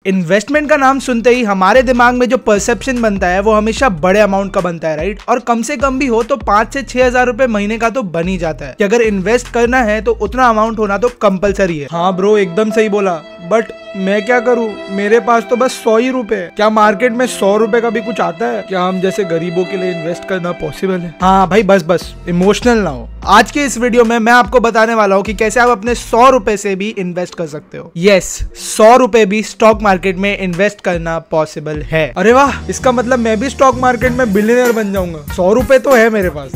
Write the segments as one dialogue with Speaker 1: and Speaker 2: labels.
Speaker 1: Investment का नाम सुनते ही हमारे दिमाग में जो परसेप्शन बनता है वो हमेशा बड़े अमाउंट का बनता है, राइट। और कम से कम भी हो तो 5 से 6 हजार रुपए महीने का तो बन ही जाता है कि अगर इन्वेस्ट करना है तो उतना अमाउंट होना तो कंपलसरी है। हाँ ब्रो, एकदम सही बोला, बट मैं क्या करूं, मेरे पास तो बस 100 ही रुपए। क्या मार्केट में 100 रुपए का भी कुछ आता है? क्या हम जैसे गरीबों के लिए इन्वेस्ट करना पॉसिबल है? हाँ भाई, बस इमोशनल ना हो। आज के इस वीडियो में मैं आपको बताने वाला हूँ कि कैसे आप अपने 100 रुपए से भी इन्वेस्ट कर सकते हो। यस, 100 रुपए भी स्टॉक मार्केट में इन्वेस्ट करना पॉसिबल है। अरे वाह, इसका मतलब मैं भी स्टॉक मार्केट में बिलियनर बन जाऊंगा। 100 रुपए तो है मेरे पास।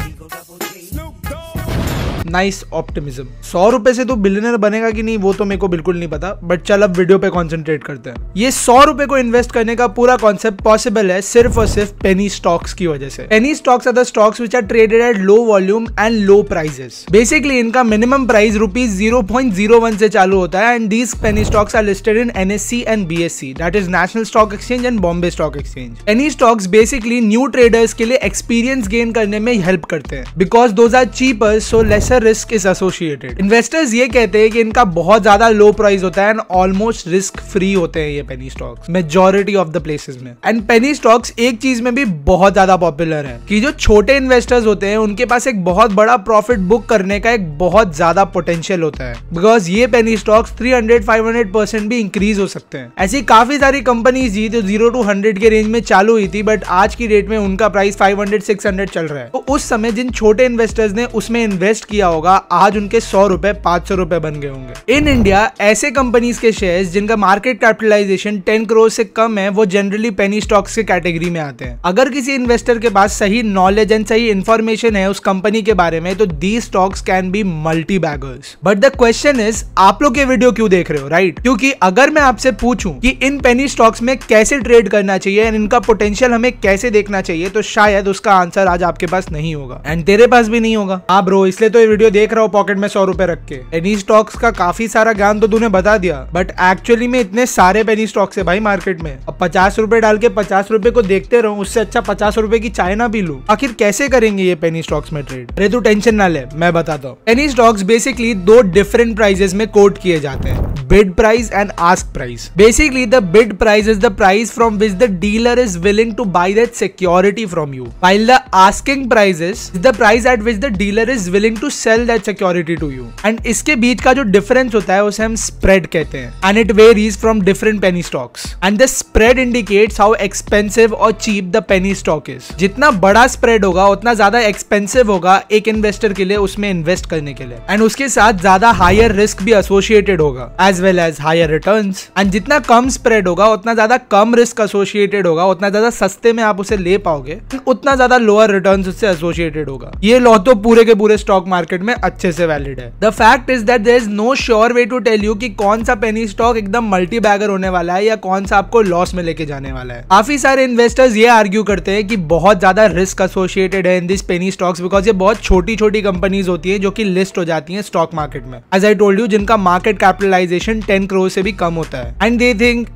Speaker 1: Nice optimism. 100 रुपए से तो बिलियनर बनेगा कि नहीं वो तो मेरे को बिल्कुल नहीं पता, बट चल अब वीडियो पे कंसंट्रेट करते हैं। ये 100 रुपए को इन्वेस्ट करने का पूरा कॉन्सेप्ट पॉसिबल है सिर्फ और सिर्फ पेनी स्टॉक्स की वजह से। Penny stocks are the stocks which are traded at low volume and low prices. Basically इनका मिनिमम प्राइस ₹0.01 से चालू होता है and these penny stocks are listed in NSE and BSE, that is national stock exchange and Bombay stock exchange. Penny stocks basically new traders के लिए experience gain करने में help करते हैं because those are cheaper, so lesser risk is associated. Investors ये कहते हैं कि इनका बहुत ज्यादा लो प्राइस होता है एंड ऑलमोस्ट रिस्क फ्री होते हैं ये penny stocks majority of the places में। एंड पेनी स्टॉक्स एक चीज में भी बहुत ज्यादा पॉपुलर है कि जो छोटे इन्वेस्टर्स होते हैं उनके पास एक बहुत बड़ा प्रॉफिट बुक करने का एक बहुत ज्यादा पोटेंशियल होता है बिकॉज ये पेनी स्टॉक्स 300-500% भी इंक्रीज हो सकते हैं। ऐसी काफी सारी कंपनीज थी जो 0 to 100 के रेंज में चालू हुई थी, बट आज की डेट में उनका प्राइस 500-600 चल रहा है। तो उस समय जिन छोटे इन्वेस्टर्स ने उसमें इन्वेस्ट किया होगा, आज उनके 100 रुपए 500 रुपए बन गए होंगे। इन इंडिया ऐसे कंपनीज के शेयर्स जिनका मार्केट कैपिटलाइजेशन 10 करोड़ से कम है वो जनरली पेनी स्टॉक्स के कैटेगरी में आते हैं। अगर किसी इन्वेस्टर के पास सही नॉलेज एंड सही इंफॉर्मेशन है उस कंपनी के बारे में तो these stocks can be multi beggars. But the question is, आप लोग ये वीडियो क्यों देख रहे हो, राइट? क्योंकि अगर मैं आपसे पूछूं कि इन पेनी स्टॉक्स में कैसे ट्रेड करना चाहिए एंड इनका पोटेंशियल हमें कैसे देखना चाहिए तो शायद उसका आंसर आज आपके पास नहीं होगा एंड तेरे पास भी नहीं होगा। हाँ ब्रो, इसलिए तो ये वीडियो देख रहा हूँ पॉकेट में 100 रुपए रख के। पेनी स्टॉक्स का काफी सारा ज्ञान तो तूने बता दिया, बट एक्चुअली में इतने सारे पेनी स्टॉक्स है भाई मार्केट में। अब 50 रुपए डाल के 50 रुपए को देखते रहूं, उससे अच्छा 50 रुपए की चाय ना पी लूं। आखिर कैसे करेंगे ये पेनी स्टॉक्स में ट्रेड? अरे तू टेंशन ना ले, मैं बताता हूँ। Penny stocks basically 2 different prices में कोट किए जाते हैं, bid price and ask price. Basically the bid price is the price from which the dealer is willing to buy that security from you, while the asking price is the price at which the dealer is willing to sell that security to you. And इसके बीच का जो difference होता है उसे हम spread कहते हैं and it varies from different penny stocks and the spread indicates how expensive और cheap the penny stock is. जितना बड़ा स्प्रेड होगा उतना ज्यादा एक्सपेंसिव होगा एक इन्वेस्टर के लिए उसमें इन्वेस्ट करने के लिए, एंड उसके साथ ज्यादा हायर रिस्क भी एसोसिएटेड होगा as well as higher returns. And जितना कम स्प्रेड होगा उतना ज्यादा कम रिस्क एसोसिएटेड होगा, उतना ज्यादा सस्ते में आप उसे ले पाओगे, उतना ज्यादा लोअर रिटर्न्स उससे एसोसिएटेड होगा। ये लॉ तो पूरे के पूरे स्टॉक मार्केट में अच्छे से वैलिड है। The fact is that there is no sure way to tell you कि कौन सा पेनी स्टॉक एकदम मल्टी बैगर होने वाला है या कौन सा आपको लॉस में लेके जाने वाला है। काफी सारे इन्वेस्टर्स ये आर्ग्यू करते हैं कि बहुत ज्यादा रिस्क एसोसिएटेड है in this penny stocks because ये बहुत छोटी छोटी कंपनीज होती है जो कि लिस्ट हो जाती है स्टॉक मार्केट में, एज आई टोल्ड यू, जिनका मार्केट कैपिटलाइजेशन 10 करोड़ से भी कम होता है and they think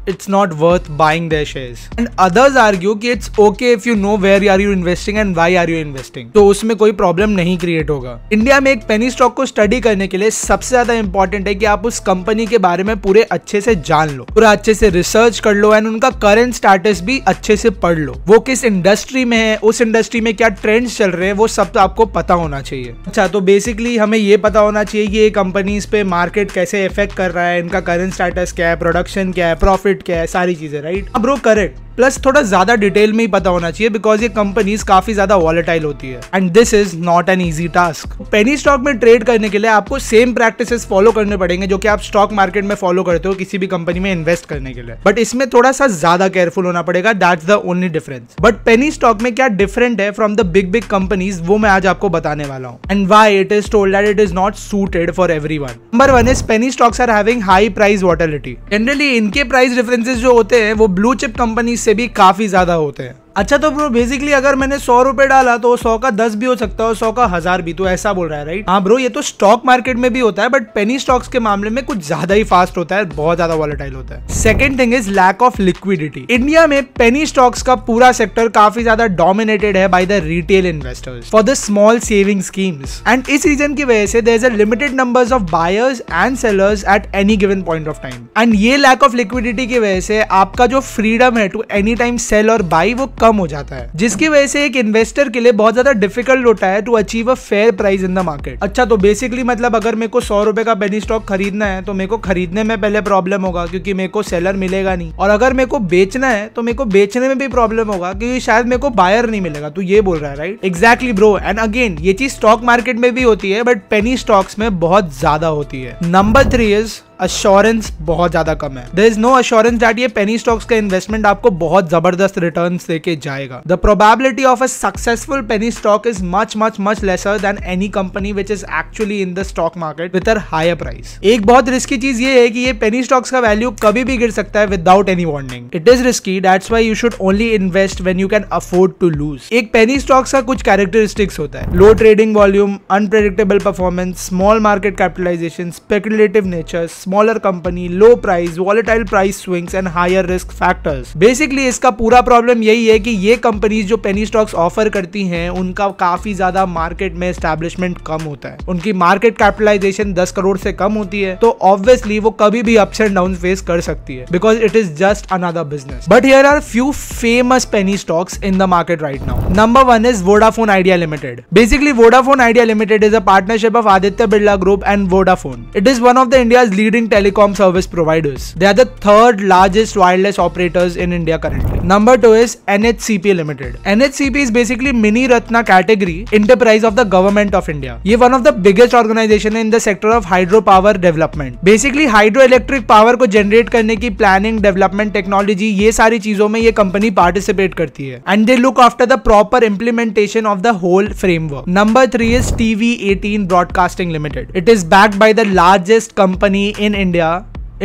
Speaker 1: it's not worth buying their shares. And others argue कि it's okay if you know where are you investing and why are you investing. तो उसमें कोई problem नहीं क्रिएट होगा। इंडिया में एक पेनी स्टॉक को study करने के लिए सबसे ज्यादा इंपॉर्टेंट है कि आप उस कंपनी के बारे में पूरे अच्छे से जान लो, पूरा अच्छे से रिसर्च कर लो एंड उनका करंट स्टेटस भी अच्छे से पढ़ लो। वो किस इंडस्ट्री में है, उस इंडस्ट्री में क्या ट्रेंड्स चल रहे हैं, वो सब तो आपको पता होना चाहिए। अच्छा, तो बेसिकली हमें ये पता होना चाहिए कि ये कंपनीज पे मार्केट कैसे इफेक्ट कर रहा है, इनका करंट स्टेटस क्या है, प्रोडक्शन क्या है, प्रॉफिट क्या है, सारी चीजें, राइट? अब ब्रो करेक्ट, प्लस थोड़ा ज्यादा डिटेल में ही पता होना चाहिए बिकॉज ये कंपनीज काफी ज्यादा वॉलेटाइल होती है and this is not an easy task. Penny stock में ट्रेड करने के लिए आपको सेम प्रैक्टिसेस फॉलो करने पड़ेंगे जो कि आप स्टॉक मार्केट में फॉलो करते हो किसी भी कंपनी में इन्वेस्ट करने के लिए, बट इसमें थोड़ा सा ज्यादा केयरफुल होना पड़ेगा, that's the only difference. But penny stock में क्या डिफरेंट है फ्रॉम द बिग कंपनीज वो मैं आज आपको बताने वाला हूँ and why it is told that it is not suited for everyone. Number 1 is penny stocks are having high price volatility. Generally इनके प्राइस डिफरेंसेस जो होते हैं वो ब्लू चिप कंपनीज से भी काफी ज्यादा होते हैं। अच्छा तो ब्रो बेसिकली अगर मैंने 100 रुपए डाला तो 100 का 10 भी हो सकता है और 100 का 1000 भी, तो ऐसा बोल रहा है राइट? हाँ ब्रो, ये तो स्टॉक मार्केट में भी होता है, बट पेनी स्टॉक्स के मामले में कुछ ज्यादा ही फास्ट होता है, बहुत ज्यादा वॉलेटाइल होता है। Second thing is lack of liquidity. India में पेनी स्टॉक्स का पूरा सेक्टर काफी ज्यादा डोमिनेटेड है by the retail investors for the small saving schemes, and इस रीजन की वजह से there is a limited numbers of buyers and sellers at any given point of time, and ये लैक ऑफ लिक्विडिटी की वजह से आपका जो फ्रीडम है टू एनी टाइम सेल और बाई वो कम हो जाता है, जिसकी वजह से एक इन्वेस्टर के लिए बहुत ज्यादा डिफिकल्ट होता है to achieve a fair price in the market. अच्छा तो बेसिकली मतलब अगर मेरे को 100 रुपए का पेनी स्टॉक खरीदना है तो मेरे को खरीदने में पहले प्रॉब्लम होगा क्योंकि मेरे को सेलर मिलेगा नहीं, और अगर मेरे को बेचना है तो मेरे को बेचने में भी प्रॉब्लम होगा क्योंकि शायद मेरे को बायर नहीं मिलेगा। तो ये बोल रहा है right? Exactly bro, and again ये चीज स्टॉक मार्केट में भी होती है बट पेनी स्टॉक्स में बहुत ज्यादा होती है। नंबर 3 इज अश्योरेंस बहुत ज्यादा कम है। There is no assurance that ये पेनी स्टॉक्स का इन्वेस्टमेंट आपको बहुत जबरदस्त रिटर्न्स देके जाएगा। The probability of a successful penny stock is much lesser than any company which is actually in the stock market with a higher price. एक बहुत risky चीज ये है कि ये पेनी स्टॉक्स का वैल्यू कभी भी गिर सकता है without any warning. It is risky, that's why you should only invest when you can afford to lose. एक पेनी स्टॉक्स का कुछ कैरेक्टरिस्टिक्स होता है: low trading volume, unpredictable performance, small market capitalization, speculative nature, smaller company, low price, volatile price swings and higher risk factors. Basically इसका पूरा problem यही है कि ये कंपनीज जो पेनी स्टॉक्स ऑफर करती हैं उनका काफी ज्यादा मार्केट में एस्टैब्लिशमेंट कम होता है। उनकी मार्केट कैपिटलाइजेशन 10 करोड़ से कम होती है, तो ऑब्वियसली वो कभी भी अप्स एंड डाउन फेस कर सकती है because it is just another business. But here are few famous penny stocks in the market right now. Number 1 is Vodafone Idea Limited. Basically Vodafone Idea Limited is a partnership of Aditya Birla group and Vodafone. It is one of the India's leading telecom service providers. They are the third largest wireless operators in India currently. Number 2 is NHCP Limited. NHCP is basically Mini Ratna category enterprise of the government of India. ये one of the biggest organization in the sector of hydropower development. Basically hydroelectric power को generate करने की planning, development, technology ये सारी चीजों में ये company participate करती है. And they look after the proper implementation of the whole framework. Number 3 is TV18 Broadcasting Limited. It is backed by the largest company in India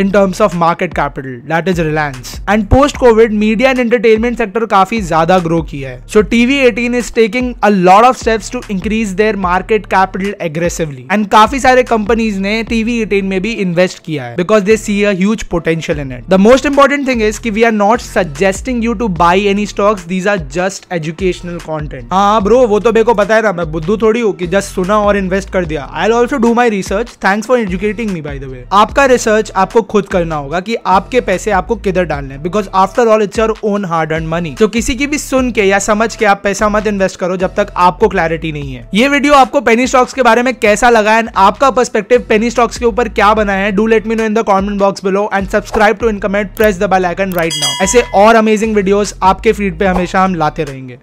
Speaker 1: in terms of market capital, that is Reliance. And post COVID media and entertainment sector काफी ज्यादा grow किया है. So TV18 is taking a lot of steps to increase their market capital aggressively. And काफी सारे companies ने TV18 में भी invest किया है because they see a huge potential in it. The most important thing is कि we are not suggesting you to buy any stocks. These are just educational content. हाँ bro, वो तो मेरे को पता है ना, मैं बुद्धू थोड़ी हूँ कि just सुना और invest कर दिया. I'll also do my research. Thanks for educating me by the way. आपका research आपको खुद करना होगा कि आपके पैसे आपको किधर डालने हैं, because after all it's your own hard earn money. तो किसी की भी सुन के या समझ के आप पैसा मत इन्वेस्ट करो जब तक आपको क्लैरिटी नहीं है. ये वीडियो आपको पेनी स्टॉक्स के बारे में कैसा लगा एंड आपका पर्सपेक्टिव पेनी स्टॉक्स के ऊपर क्या बना है, do let me know in the comment box below and subscribe to इनकमेंट, press the bell icon right now. ऐसे और अमेजिंग वीडियोस आपके फीड पे हमेशा हम लाते रहेंगे.